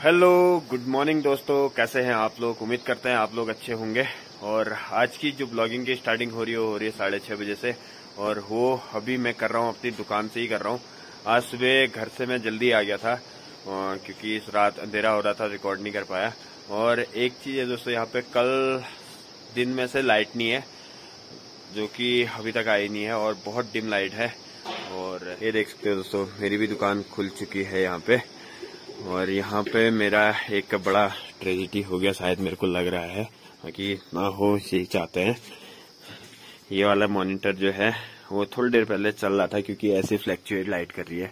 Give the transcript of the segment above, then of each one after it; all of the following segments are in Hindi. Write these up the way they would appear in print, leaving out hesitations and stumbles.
हेलो गुड मॉर्निंग दोस्तों, कैसे हैं आप लोग। उम्मीद करते हैं आप लोग अच्छे होंगे। और आज की जो ब्लॉगिंग की स्टार्टिंग हो रही है 6:30 बजे से, और वो अभी मैं कर रहा हूँ अपनी दुकान से ही कर रहा हूँ। आज सुबह घर से मैं जल्दी आ गया था क्योंकि इस रात अंधेरा हो रहा था, रिकॉर्ड नहीं कर पाया। और एक चीज़ है दोस्तों, यहाँ पे कल दिन में से लाइट नहीं है, जो कि अभी तक आई नहीं है, और बहुत डिम लाइट है। और ये देख सकते हो दोस्तों, मेरी भी दुकान खुल चुकी है यहाँ पे। और यहाँ पे मेरा एक बड़ा ट्रेजेडी हो गया शायद, मेरे को लग रहा है, कि ना हो यही चाहते हैं। ये वाला मॉनिटर जो है वो थोड़ी देर पहले चल रहा था, क्योंकि ऐसे फ्लैक्चुएट लाइट कर रही है,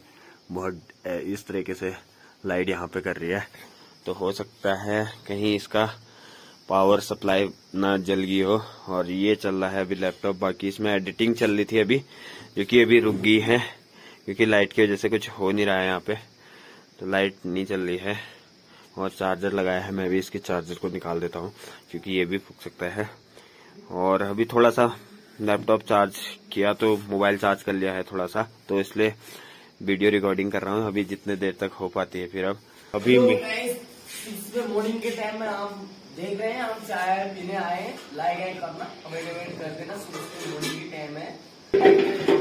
बहुत इस तरीके से लाइट यहाँ पे कर रही है। तो हो सकता है कहीं इसका पावर सप्लाई ना जल गई हो। और ये चल रहा है अभी लैपटॉप, बाकी इसमें एडिटिंग चल रही थी अभी, जो कि अभी रुक गई है क्योंकि लाइट की वजह से कुछ हो नहीं रहा है यहाँ पे, तो लाइट नहीं चल रही है। और चार्जर लगाया है, मैं भी इसके चार्जर को निकाल देता हूँ क्योंकि ये भी फूक सकता है। और अभी थोड़ा सा लैपटॉप चार्ज किया तो मोबाइल चार्ज कर लिया है थोड़ा सा, तो इसलिए वीडियो रिकॉर्डिंग कर रहा हूँ अभी जितने देर तक हो पाती है। फिर अब अभी मॉर्निंग के टाइम में हम देख रहे हैं, हम चाय पीने आए, लाइक करना, कमेंट कर देना। मॉर्निंग की टाइम है।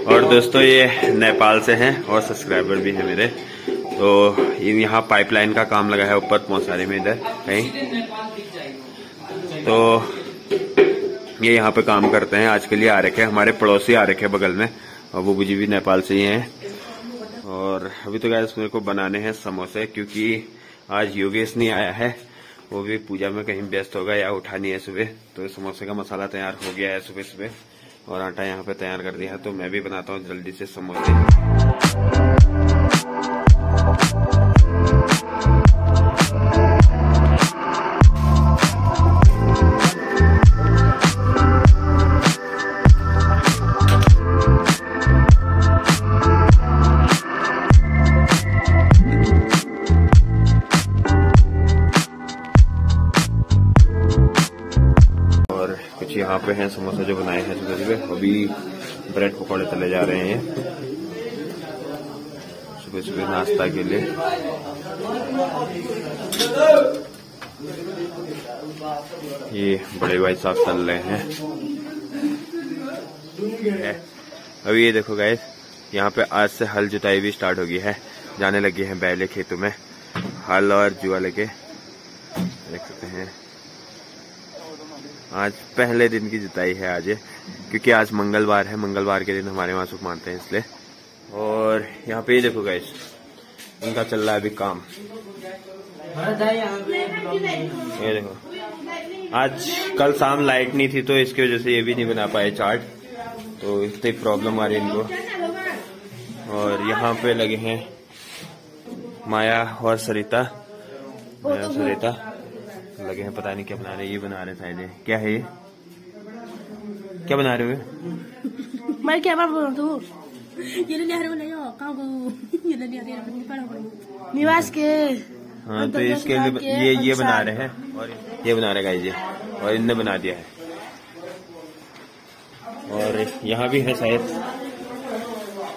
और दोस्तों ये नेपाल से हैं और सब्सक्राइबर भी हैं मेरे। तो यहाँ पाइपलाइन का काम लगा है ऊपर मौसारी में, इधर कहीं। तो ये यहाँ पे काम करते हैं, आज के लिए आ रखे हैं। हमारे पड़ोसी आ रखे हैं बगल में, और वो बुजी भी नेपाल से ही हैं। और अभी तो गाइस मेरे को बनाने हैं समोसे, क्योंकि आज योगेश नहीं आया है, वो भी पूजा में कहीं व्यस्त होगा या उठा नहीं है सुबह। तो समोसे का मसाला तैयार हो गया है सुबह सुबह, और आटा यहाँ पे तैयार कर दिया है। तो मैं भी बनाता हूँ जल्दी से समोसे। यहाँ पे हैं समोसा जो बनाए हैं सुबह सुबह। अभी ब्रेड पकौड़े तले जा रहे हैं सुबह सुबह नाश्ता के लिए। ये बड़े भाई साहब तल रहे हैं। अभी ये देखो गाइस, यहाँ पे आज से हल जुताई भी स्टार्ट हो गई है, जाने लगे हैं बैले खेतों में, हल और जुआ लेके। देख सकते हैं आज पहले दिन की जुताई है आज, क्योंकि आज मंगलवार है, मंगलवार के दिन हमारे वहां सुख मानते हैं इसलिए। और यहाँ पे ये देखो गाइस, उनका चल रहा है अभी काम। ये देखो, आज कल शाम लाइट नहीं थी तो इसकी वजह से ये भी नहीं बना पाए चार्ट, तो इतनी प्रॉब्लम आ रही है इनको। और यहाँ पे लगे हैं माया और सरिता, लगे हैं, पता नहीं क्या बना रहे, ये बना रहे शायद। क्या है ये, क्या बना रहे हो? मैं क्या बोल रहा हूँ, निवास के। हाँ, तो इसके लिए ये बना रहे हैं, और ये बना रहे गाइस, और इनने बना दिया है। और यहाँ भी है शायद,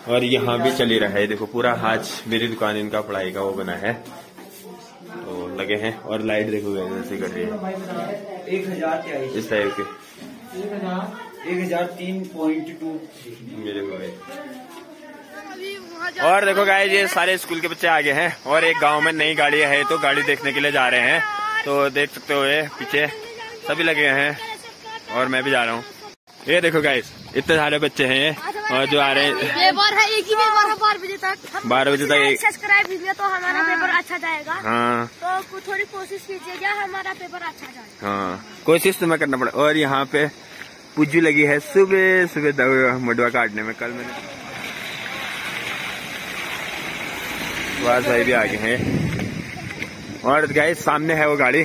और यहाँ भी चली रहा है। देखो पूरा आज मेरी दुकान, इनका पढ़ाई का वो बना है, तो लगे हैं। और लाइट देखो ऐसे कर रही है 1000 इस टाइप के, 1003.2 मेरे को। और देखो गाइस, ये सारे स्कूल के बच्चे आगे हैं, और एक गांव में नई गाड़ी है, तो गाड़ी देखने के लिए जा रहे हैं। तो देख सकते हो ये पीछे सभी लगे हैं, और मैं भी जा रहा हूँ। ये देखो गाइस, इतने सारे बच्चे हैं ये, और जो आ रहे हैं। पेपर है, एक ही पेपर है 12 बजे तक। 12 बजे तक सब्सक्राइब कीजिए तो हमारा पेपर अच्छा जाएगा। हाँ, तो थोड़ी कोशिश कीजिएगा, हमारा पेपर अच्छा जाएगा। हाँ, कोशिश तो मैं करना पड़ेगा। और यहाँ पे पुज्जू लगी है सुबह सुबह मडवा काटने में। कल मैंने भाई भी आगे हैं। और गाइस सामने है वो गाड़ी,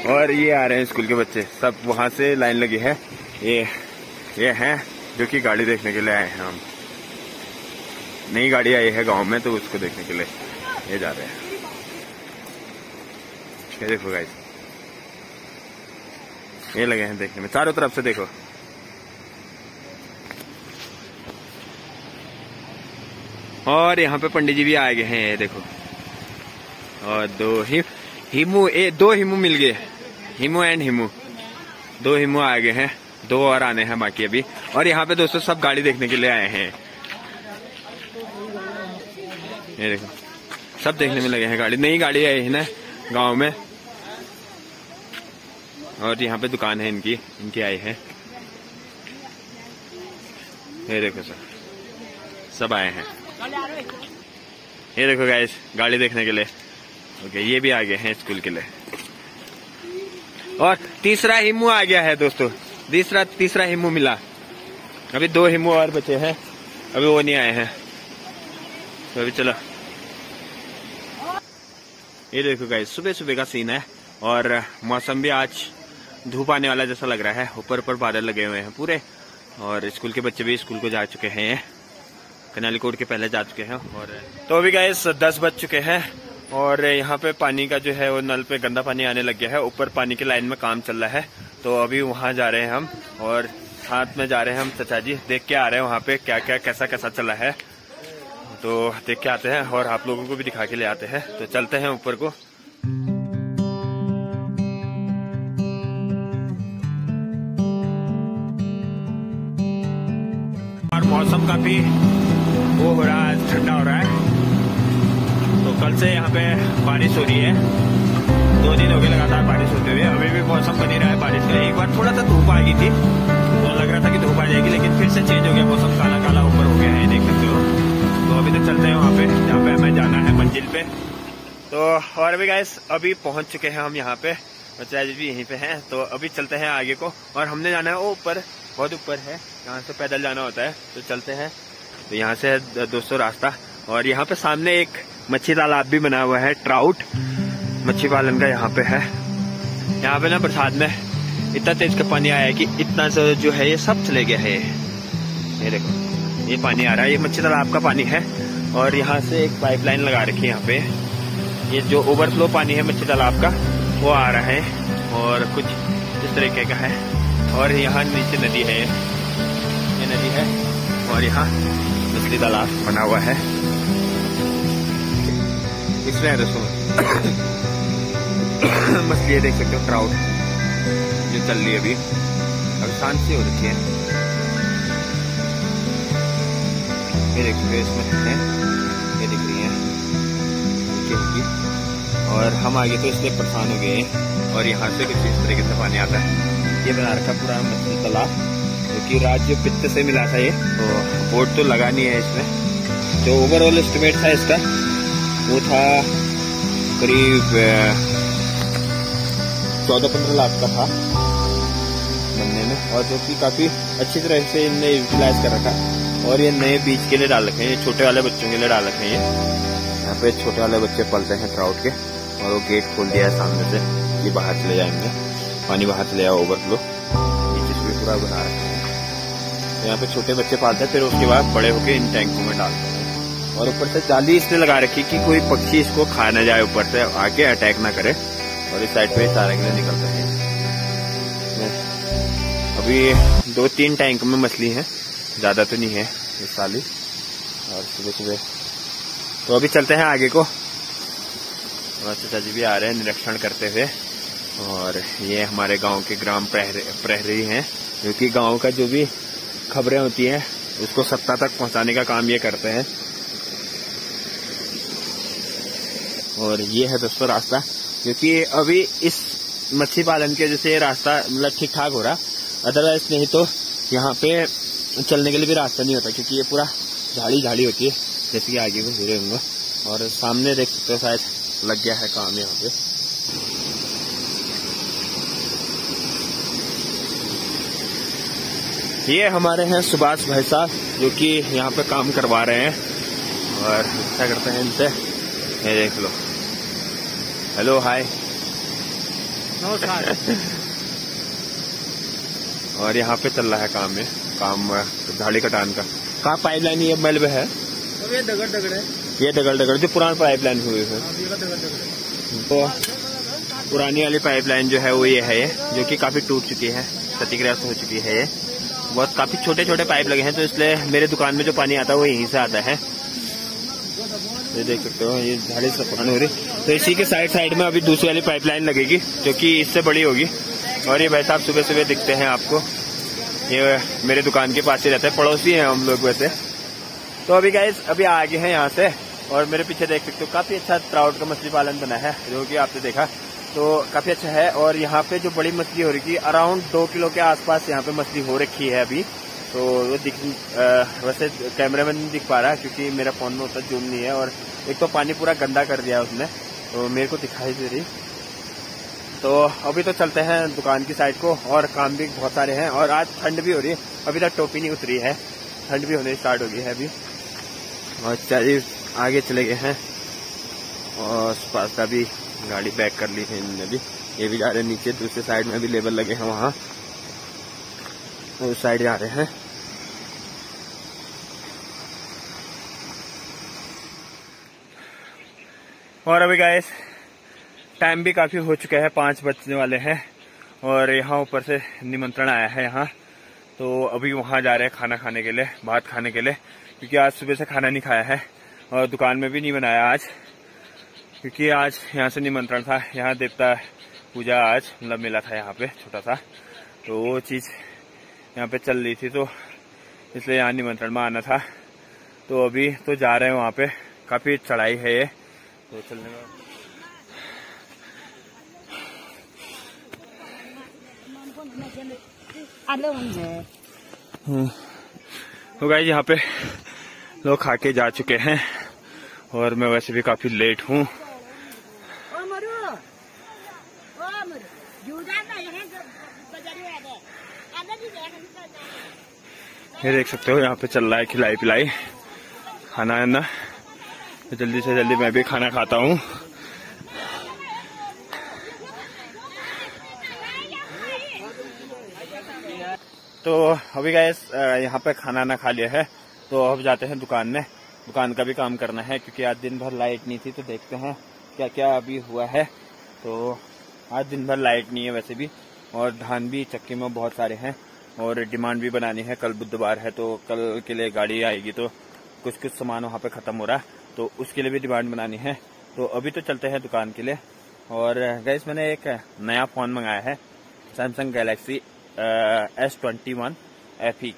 और ये आ रहे हैं स्कूल के बच्चे, सब वहां से लाइन लगी है। ये हैं जो कि गाड़ी देखने के लिए आए हैं। हम नई गाड़ी आई है गांव में, तो उसको देखने के लिए ये जा रहे हैं। ये देखो गाइस, ये लगे हैं देखने में, चारों तरफ से देखो। और यहाँ पे पंडित जी भी आ गए हैं, ये देखो। और दो हिमू, दो हिमू मिल गए, हिमू एंड हिमू, दो हिमू आ गए हैं, दो और आने हैं बाकी अभी। और यहाँ पे दोस्तों सब गाड़ी देखने के लिए आए हैं, ये देखो सब देखने में लगे हैं गाड़ी, नई गाड़ी आई है ना गांव में। और यहाँ पे दुकान है इनकी आई है, ये देखो सब आए हैं, ये देखो गाइस गाड़ी देखने के लिए। ओके ये भी आ गए हैं स्कूल के लिए। और तीसरा हिमू आ गया है दोस्तों, तीसरा हिमू मिला। अभी दो हिमू और बचे हैं, अभी वो नहीं आए हैं, तो अभी चलो। ये देखो गाइस सुबह सुबह का सीन है और मौसम भी आज धूप आने वाला जैसा लग रहा है, ऊपर बादल लगे हुए हैं पूरे। और स्कूल के बच्चे भी स्कूल को जा चुके हैं, कनाली कोट के पहले जा चुके हैं। और तो अभी गाइस 10 बज चुके हैं और यहाँ पे पानी का जो है वो नल पे गंदा पानी आने लग गया है। ऊपर पानी की लाइन में काम चल रहा है, तो अभी वहाँ जा रहे हैं हम और साथ में जा रहे हैं हम चाचा जी, देख के आ रहे हैं वहाँ पे क्या क्या कैसा चला है, तो देख के आते हैं और आप लोगों को भी दिखा के ले आते हैं। तो चलते हैं ऊपर को। और मौसम काफी वो हो रहा है, ठंडा हो रहा है। तो कल से यहाँ पे बारिश हो रही है, 2 दिन हो गए लगातार बारिश होते हुए। अभी भी मौसम बनी रहा है बारिश का। एक बार थोड़ा सा धूप आ गई थी तो लग रहा था कि धूप आ जाएगी, लेकिन फिर से चेंज हो गया मौसम, काला काला ऊपर हो गया है, देख सकते हो। तो अभी तक चलते हैं वहाँ पे जहाँ पे हमें जाना है मंजिल पे। तो और अभी गाइस अभी पहुंच चुके हैं हम यहाँ पे, बच्चा भी यहीं पे हैं। तो अभी चलते हैं आगे को और हमने जाना है वो ऊपर, बहुत ऊपर है, यहाँ से पैदल जाना होता है। तो चलते हैं, तो यहाँ से 200 रास्ता। और यहाँ पे सामने एक मच्छी तालाब भी बना हुआ है, ट्राउट मच्छी पालन का यहाँ पे है। यहाँ पे ना बरसात में इतना तेज का पानी आया है कि इतना जो है ये सब चले गया है। ये देखो ये पानी आ रहा है, ये मच्छी तालाब का पानी है। और यहाँ से एक पाइपलाइन लगा रखी है यहाँ पे, ये जो ओवरफ्लो पानी है मच्छी तालाब का वो आ रहा है और कुछ इस तरीके का है। और यहाँ नीचे नदी है, ये नदी है और यहाँ मछली तालाब बना हुआ है। इसमें है दोस्तों मछली देख सकते हो, ट्राउट जो चल रही है अभी शांत सी हो रखी है। ये देख सकते हो इसमें है, ये दिख रही है हल्की। और हम आगे तो इसलिए परेशान हो गए हैं। और यहाँ से कुछ इस तरीके से पानी आता है, ये बना रखा पूरा मछली तालाब, क्योंकि राज्य वित्त से मिला था ये, तो बोर्ड तो लगा नहीं है इसमें। जो ओवरऑल एस्टिमेट था इसका वो था करीब 14-15 लाख का था बनने में, और जो कि काफी अच्छी तरह से इनने यूटिलाइज कर रखा। और ये नए बीज के लिए डाल रखे हैं, ये छोटे वाले बच्चों के लिए डाल रखे हैं। यहाँ पे छोटे वाले बच्चे पलते हैं ट्राउट के, और वो गेट खोल दिया है सामने से कि बाहर चले जाएंगे, पानी बाहर चले जाओ ओवरफ्लो, नीचे से भी पूरा बना रखे हैं। तो यहाँ पे छोटे बच्चे पालते हैं, फिर उसके बाद बड़े होके इन टैंकों में डालते हैं। और ऊपर से जाली इसलिए लगा रखी कि कोई पक्षी इसको खा न जाए, ऊपर से आके अटैक ना करे। और इस साइड पे सारे के लिए निकलते हैं। अभी 2-3 टैंक में मछली है, ज्यादा तो नहीं है इस साल ही। और सुबह तो अभी चलते हैं आगे को। और चाचा जी भी आ रहे हैं निरीक्षण करते हुए। और ये हमारे गांव के ग्राम प्रहरी हैं, जो कि गांव का जो भी खबरें होती हैं उसको सत्ता तक पहुंचाने का काम ये करते हैं। और ये है दोस्तों रास्ता, क्योंकि अभी इस मच्छी पालन के वजह से ये रास्ता मतलब ठीक ठाक हो रहा, अदरवाइज नहीं तो यहाँ पे चलने के लिए भी रास्ता नहीं होता, क्योंकि ये पूरा झाड़ी होती है, जैसे कि आगे को घूरे होंगे। और सामने देख सकते हो शायद लग गया है काम यहाँ पे। ये हमारे हैं सुभाष भाई साहब, जो कि यहाँ पे काम करवा रहे हैं। और क्या करते हैं इनसे, ये देख लो। हेलो हाय और यहाँ पे चल रहा है काम झाड़ी कटान का। कहाँ पाइपलाइन ये मलबे है, ये दगड़ है, ये दगड़ जो पुरानी पाइपलाइन हुई है। तो पुरानी वाली पाइपलाइन जो है वो ये है, जो कि काफी टूट चुकी है, क्षतिग्रस्त हो चुकी है। ये बहुत काफी छोटे पाइप लगे हैं, तो इसलिए मेरे दुकान में जो पानी आता है वो यहीं से आता है। ये देख सकते हो, ये झाड़ी से पानी हो रही। तो इसी के साइड में अभी दूसरी वाली पाइपलाइन लगेगी जो कि इससे बड़ी होगी। और ये भाई साहब सुबह सुबह दिखते हैं आपको, ये मेरे दुकान के पास ही रहते हैं, पड़ोसी हैं हम लोग वैसे। तो अभी गाइस अभी आगे हैं यहाँ से, और मेरे पीछे देख सकते हो काफी अच्छा ट्राउट का मछली पालन बना है, जो कि आपने देखा तो काफी अच्छा है। और यहाँ पे जो बड़ी मछली हो रही है अराउंड 2 किलो के आसपास यहाँ पे मछली हो रखी है अभी। तो वो वैसे कैमरे में नहीं दिख पा रहा क्योंकि मेरा फोन में उतना जूम नहीं है, और एक तो पानी पूरा गंदा कर दिया है उसने, तो मेरे को दिखाई दे रही। तो अभी तो चलते हैं दुकान की साइड को, और काम भी बहुत सारे हैं, और आज ठंड भी हो रही है, अभी तक टोपी नहीं उतरी है, ठंड भी होने स्टार्ट हो गई है अभी। और चलिए आगे चले गए हैं, और उस पास का भी गाड़ी बैक कर ली है इन्होंने भी, ये भी जा रहे हैं नीचे, दूसरे साइड में भी लेबर लगे हैं वहाँ, उस साइड जा रहे हैं। और अभी गाइस टाइम भी काफी हो चुका है, 5 बजने वाले हैं, और यहाँ ऊपर से निमंत्रण आया है यहाँ। तो अभी वहाँ जा रहे हैं खाना खाने के लिए, भात खाने के लिए, क्योंकि आज सुबह से खाना नहीं खाया है, और दुकान में भी नहीं बनाया आज, क्योंकि आज यहाँ से निमंत्रण था। यहाँ देवता पूजा आज मतलब मेला था यहाँ पे छोटा सा, तो वो चीज़ यहाँ पे चल रही थी, तो इसलिए यहाँ निमंत्रण में आना था। तो अभी तो जा रहे हैं वहाँ पे, काफी चढ़ाई है ये, तो चलने में तो गाइस यहाँ पे लोग खा के जा चुके हैं, और मैं वैसे भी काफी लेट हूँ। ये देख सकते हो यहाँ पे चल रहा है खिलाई पिलाई, खाना है ना, तो जल्दी से जल्दी मैं भी खाना खाता हूँ। तो अभी गाइस यहाँ पे खाना ना खा लिया है, तो अब जाते हैं दुकान में, दुकान का भी काम करना है, क्योंकि आज दिन भर लाइट नहीं थी। तो देखते हैं क्या क्या अभी हुआ है। तो आज दिन भर लाइट नहीं है वैसे भी, और धान भी चक्की में बहुत सारे हैं, और डिमांड भी बनानी है। कल बुधवार है, तो कल के लिए गाड़ी आएगी, तो कुछ कुछ सामान वहाँ पे खत्म हो रहा है, तो उसके लिए भी डिमांड बनानी है। तो अभी तो चलते हैं दुकान के लिए। और गाइस मैंने एक नया फोन मंगाया है, सैमसंग गैलेक्सी S21 FE,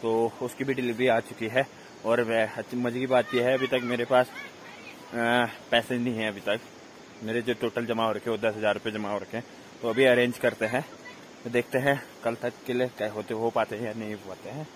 तो उसकी भी डिलीवरी आ चुकी है। और मजे की बात यह है, अभी तक मेरे पास पैसे नहीं है, अभी तक मेरे जो टोटल जमा हो रखे वो 10,000 रुपये जमा हो रखे हैं। तो अभी अरेंज करते हैं, तो देखते हैं कल तक के लिए क्या हो पाते हैं या नहीं हो पाते हैं।